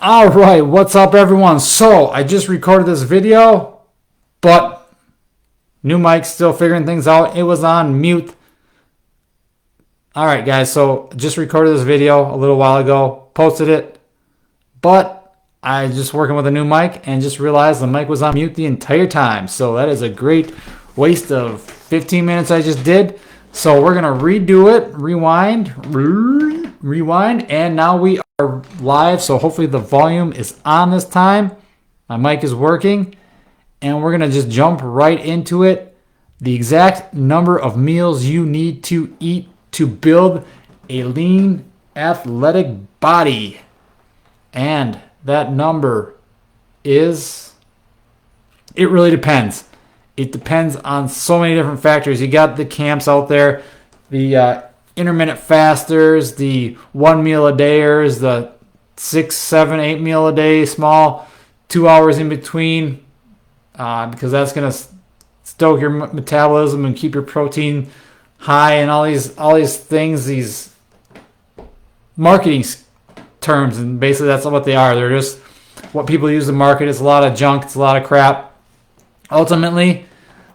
All right, what's up, everyone? So I just recorded this video, but new mic, still figuring things out. It was on mute. All right, guys, so just recorded this video a little while ago, posted it, but I just working with a new mic and just realized the mic was on mute the entire time. So that is a great waste of 15 minutes I just did. So we're gonna redo it, rewind, and now we are live. So hopefully the volume is on this time. My mic is working, and we're gonna just jump right into it. The exact number of meals you need to eat to build a lean, athletic body, and that number is, it really depends. It depends on so many different factors. You got the camps out there, the intermittent fasters, the 1 meal a dayers, the 6, 7, 8 meal a day, small, 2 hours in between, because that's gonna stoke your metabolism and keep your protein high, and all these things, these marketing terms, and basically that's what they are. They're just what people use to market. It's a lot of junk. It's a lot of crap. Ultimately,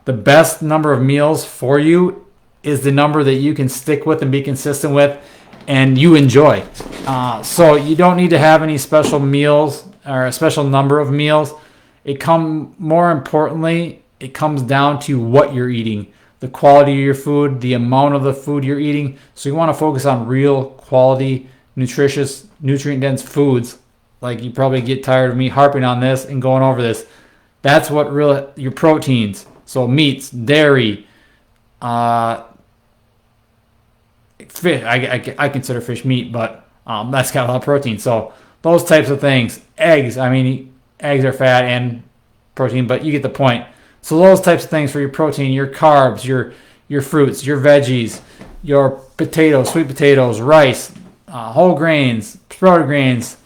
the best number of meals for you is the number that you can stick with and be consistent with and you enjoy. So you don't need to have any special meals or a special number of meals. More importantly, it comes down to what you're eating, the quality of your food, the amount of the food you're eating. So you want to focus on real quality, nutritious, nutrient-dense foods. Like, you probably get tired of me harping on this and going over this. That's what your proteins. So meats, dairy, fish. I consider fish meat, but that's got a lot of protein. So those types of things. Eggs. I mean, eggs are fat and protein, but you get the point. So those types of things for your protein, your carbs, your fruits, your veggies, your potatoes, sweet potatoes, rice, whole grains, sprouted grains,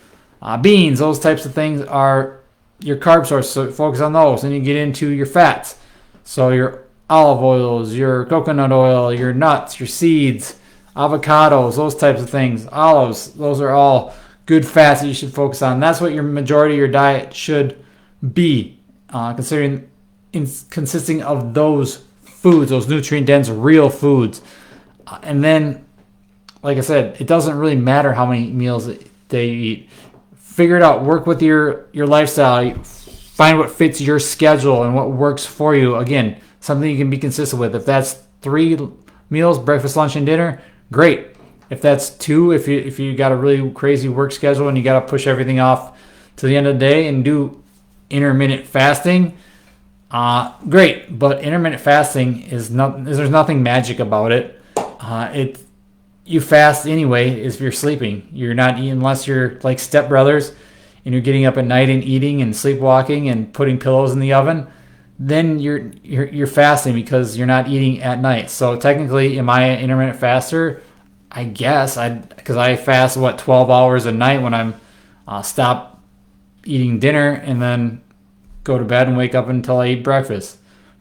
beans. Those types of things are your carb source, so focus on those. Then you get into your fats, so your olive oils, your coconut oil, your nuts, your seeds, avocados, those types of things, olives. Those are all good fats that you should focus on. That's what your majority of your diet should be, consisting of those foods, those nutrient dense real foods. And then, like I said, it doesn't really matter how many meals they eat. Figure it out. Work with your lifestyle. Find what fits your schedule and what works for you. Again, something you can be consistent with. If that's 3 meals, breakfast, lunch, and dinner, great. If that's 2, if you got a really crazy work schedule and you got to push everything off to the end of the day and do intermittent fasting, great. But intermittent fasting there's nothing magic about it. You fast anyway if you're sleeping. You're not eating unless you're like stepbrothers and you're getting up at night and eating and sleepwalking and putting pillows in the oven. Then you're fasting because you're not eating at night. So technically, am I an intermittent faster? I guess because I fast 12 hours a night when I'm stop eating dinner and then go to bed and wake up until I eat breakfast.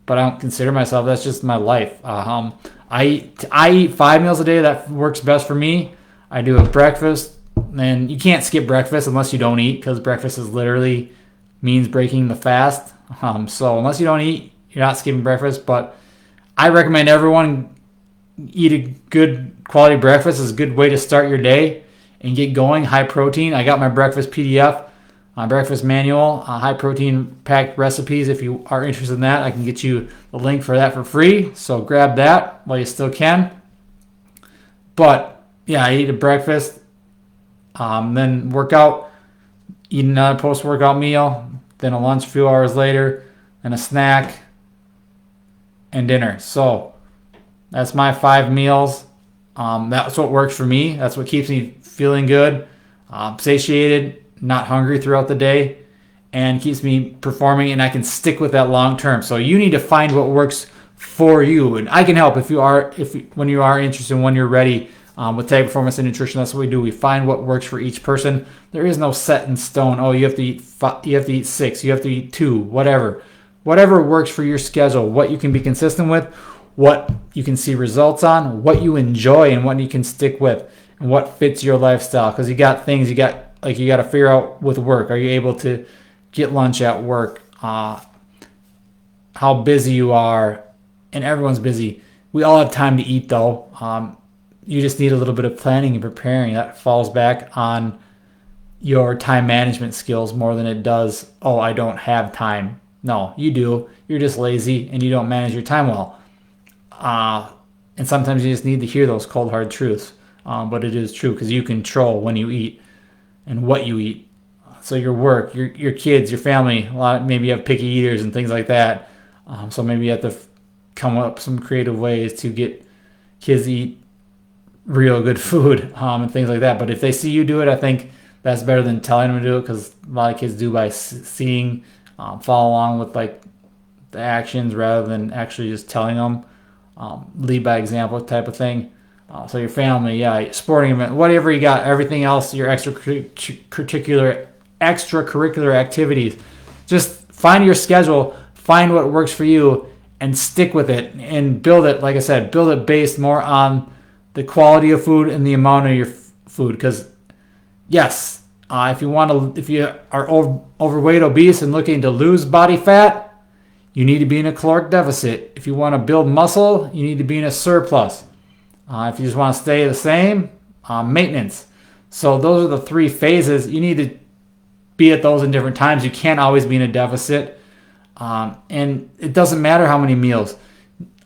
But I don't consider myself. That's just my life. I eat 5 meals a day. That works best for me. I do a breakfast, and you can't skip breakfast unless you don't eat, because breakfast is literally means breaking the fast. So unless you don't eat, you're not skipping breakfast. But I recommend everyone eat a good quality breakfast. It's a good way to start your day and get going. High protein. I got my breakfast PDF, my breakfast manual, high protein packed recipes. If you are interested in that, I can get you the link for that for free. So grab that while you still can. But yeah, I eat a breakfast, then work out, eat another post-workout meal, then a lunch a few hours later, and a snack, and dinner. So that's my 5 meals. That's what works for me. That's what keeps me feeling good, satiated, not hungry throughout the day, and keeps me performing, and I can stick with that long term. So you need to find what works for you, and I can help when you are interested and when you're ready with Tag Performance and Nutrition. That's what we do. We find what works for each person. There is no set in stone. Oh, you have to eat 5, you have to eat 6, you have to eat 2, whatever works for your schedule, what you can be consistent with, what you can see results on, what you enjoy, and what you can stick with, and what fits your lifestyle. Because you got like you got to figure out with work. Are you able to get lunch at work? How busy you are, and everyone's busy. We all have time to eat though. You just need a little bit of planning and preparing. That falls back on your time management skills more than it does, oh, I don't have time. No, you do. You're just lazy and you don't manage your time well. And sometimes you just need to hear those cold hard truths. But it is true because you control when you eat and what you eat. So your work, your kids, your family, maybe you have picky eaters and things like that. So maybe you have to come up with some creative ways to get kids to eat real good food and things like that. But if they see you do it, I think that's better than telling them to do it, because a lot of kids do by seeing, follow along with like the actions rather than actually just telling them. Lead by example type of thing. So your family, yeah, sporting event, whatever you got, everything else, your extracurricular activities. Just find your schedule, find what works for you, and stick with it and build it. Like I said, build it based more on the quality of food and the amount of your food. Because yes, if you are overweight, obese, and looking to lose body fat, you need to be in a caloric deficit. If you want to build muscle, you need to be in a surplus. If you just want to stay the same, maintenance. So those are the three phases. You need to be at those in different times. You can't always be in a deficit. And it doesn't matter how many meals.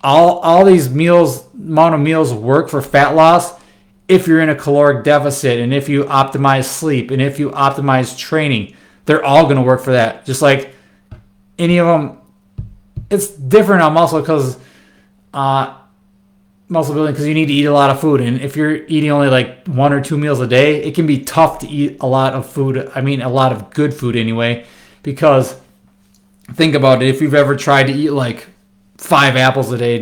All these amount of meals work for fat loss if you're in a caloric deficit, and if you optimize sleep, and if you optimize training. They're all going to work for that. Just like any of them. It's different on muscle because muscle building, because you need to eat a lot of food, and if you're eating only like 1 or 2 meals a day, it can be tough to eat a lot of food. I mean, a lot of good food anyway, because think about it. If you've ever tried to eat like 5 apples a day,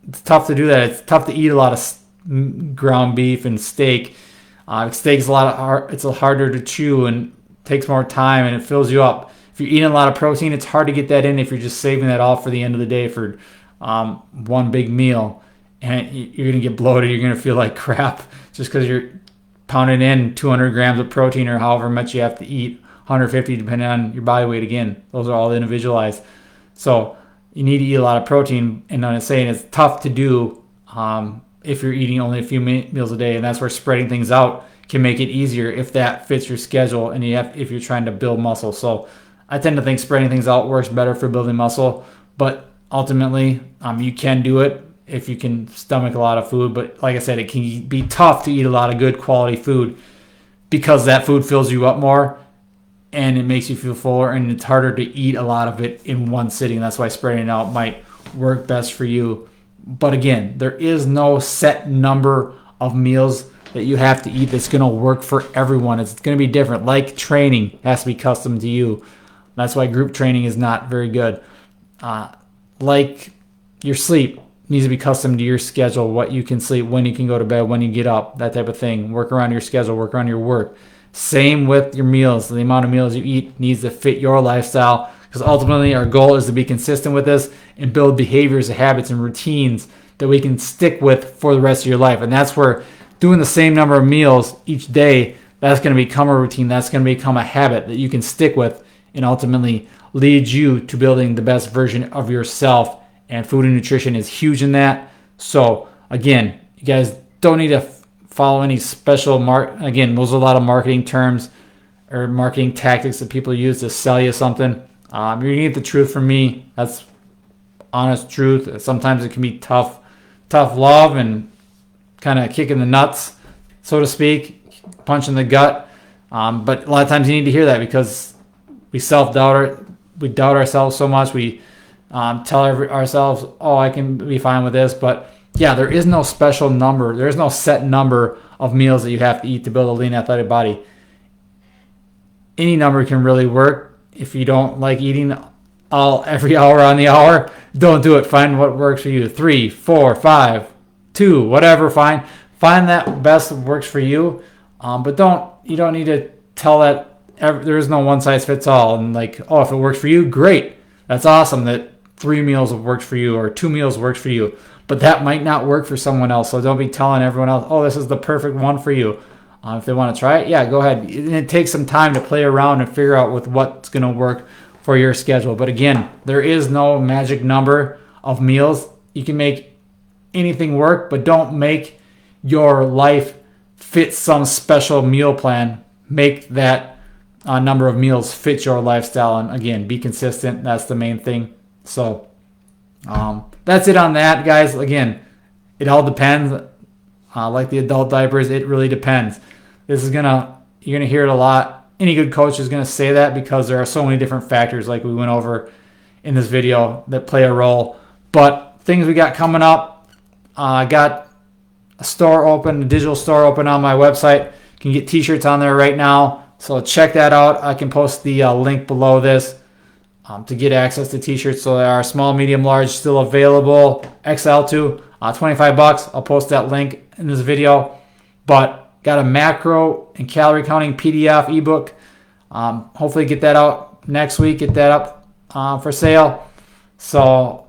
it's tough to do that. It's tough to eat a lot of ground beef and steak. Steak's it's harder to chew and takes more time, and it fills you up. If you're eating a lot of protein, it's hard to get that in if you're just saving that all for the end of the day for one big meal. And you're going to get bloated. You're going to feel like crap just because you're pounding in 200 grams of protein or however much you have to eat, 150 depending on your body weight. Again, those are all individualized. So you need to eat a lot of protein. And I'm saying it's tough to do if you're eating only a few meals a day. And that's where spreading things out can make it easier if that fits your schedule and if you're trying to build muscle. So I tend to think spreading things out works better for building muscle, but ultimately you can do it if you can stomach a lot of food. But like I said, it can be tough to eat a lot of good quality food because that food fills you up more and it makes you feel fuller, and it's harder to eat a lot of it in one sitting. That's why spreading it out might work best for you. But again, there is no set number of meals that you have to eat that's going to work for everyone. It's going to be different. Like training has to be custom to you. That's why group training is not very good. Like your sleep needs to be custom to your schedule, what you can sleep, when you can go to bed, when you get up, that type of thing. Work around your schedule, work around your work. Same with your meals. The amount of meals you eat needs to fit your lifestyle, because ultimately our goal is to be consistent with this and build behaviors, habits, and routines that we can stick with for the rest of your life. And that's where doing the same number of meals each day, that's going to become a routine. That's going to become a habit that you can stick with and ultimately lead you to building the best version of yourself. And food and nutrition is huge in that. So again, you guys don't need to follow any special again, those are a lot of marketing terms or marketing tactics that people use to sell you something. You're gonna get the truth from me. That's honest truth. Sometimes it can be tough love and kind of kick in the nuts, so to speak, punch in the gut. But a lot of times you need to hear that, because we self-doubt, we doubt ourselves so much. We tell ourselves, oh, I can be fine with this. But yeah, there is no special number. There is no set number of meals that you have to eat to build a lean, athletic body. Any number can really work. If you don't like eating every hour on the hour, don't do it. Find what works for you. 3, 4, 5, 2, whatever. Find that best that works for you. But you don't need to tell that there is no one size fits all. And like, oh, if it works for you, great. That's awesome that 3 meals have worked for you or 2 meals works for you. But that might not work for someone else. So don't be telling everyone else, oh, this is the perfect one for you. If they want to try it, yeah, go ahead. It takes some time to play around and figure out with what's going to work for your schedule. But again, there is no magic number of meals. You can make anything work, but don't make your life fit some special meal plan. Make that number of meals fit your lifestyle. And again, be consistent. That's the main thing. So that's it on that, guys. Again, it all depends. Like the adult diapers, it really depends. You're gonna hear it a lot. Any good coach is gonna say that because there are so many different factors, like we went over in this video, that play a role. But things we got coming up, I got a store open, a digital store open on my website. You can get t-shirts on there right now, so check that out. I can post the link below this to get access to t-shirts. So there are small, medium, large still available. XL too, $25. I'll post that link in this video. But got a macro and calorie counting PDF ebook. Hopefully get that out next week. Get that up for sale. So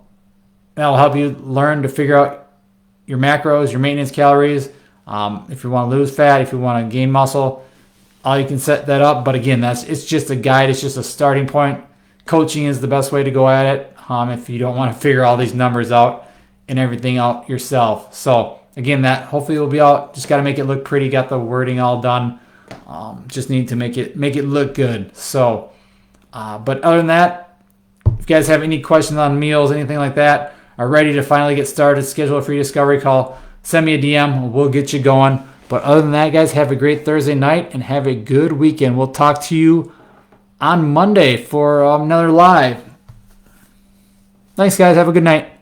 that'll help you learn to figure out your macros, your maintenance calories. If you want to lose fat, if you want to gain muscle, you can set that up. But again, it's just a guide. It's just a starting point. Coaching is the best way to go at it if you don't want to figure all these numbers out and everything out yourself. So again, that hopefully will be out. Just got to make it look pretty. Got the wording all done. Just need to make it look good. So, but other than that, if you guys have any questions on meals, anything like that, are ready to finally get started, schedule a free discovery call, send me a DM. We'll get you going. But other than that, guys, have a great Thursday night and have a good weekend. We'll talk to you on Monday for another live. Thanks, guys. Have a good night.